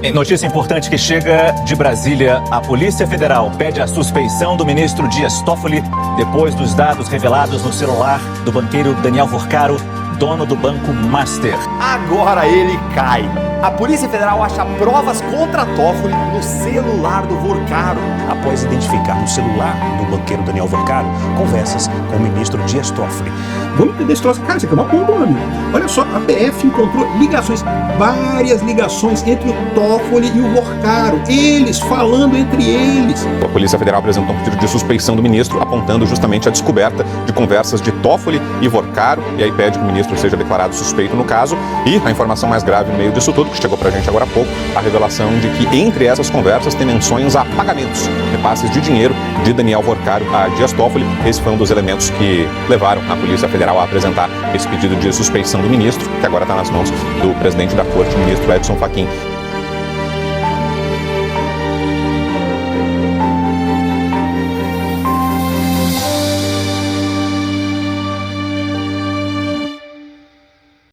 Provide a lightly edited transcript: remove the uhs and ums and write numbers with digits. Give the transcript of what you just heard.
Notícia importante que chega de Brasília. A Polícia Federal pede a suspeição do ministro Dias Toffoli depois dos dados revelados no celular do banqueiro Daniel Vorcaro, dono do Banco Master. Agora ele cai. A Polícia Federal acha provas contra Toffoli no celular do Vorcaro, após identificar no celular do banqueiro Daniel Vorcaro conversas com o ministro Dias Toffoli. Vamos entender esse troço. Cara, isso aqui é uma bomba, meu amigo. Olha só, a PF encontrou ligações, várias ligações entre o Toffoli e o Vorcaro. Eles falando entre eles. A Polícia Federal apresentou um pedido de suspeição do ministro, apontando justamente a descoberta de conversas de Toffoli e Vorcaro, e aí pede que o ministro seja declarado suspeito no caso. E a informação mais grave no meio disso tudo, que chegou pra gente agora há pouco, a revelação de que entre essas conversas tem menções a pagamentos, repasses de dinheiro de Daniel Vorcaro a Dias Toffoli. Esse foi um dos elementos que levaram a Polícia Federal a apresentar esse pedido de suspeição do ministro, que agora está nas mãos do presidente da Corte, o ministro Edson Fachin.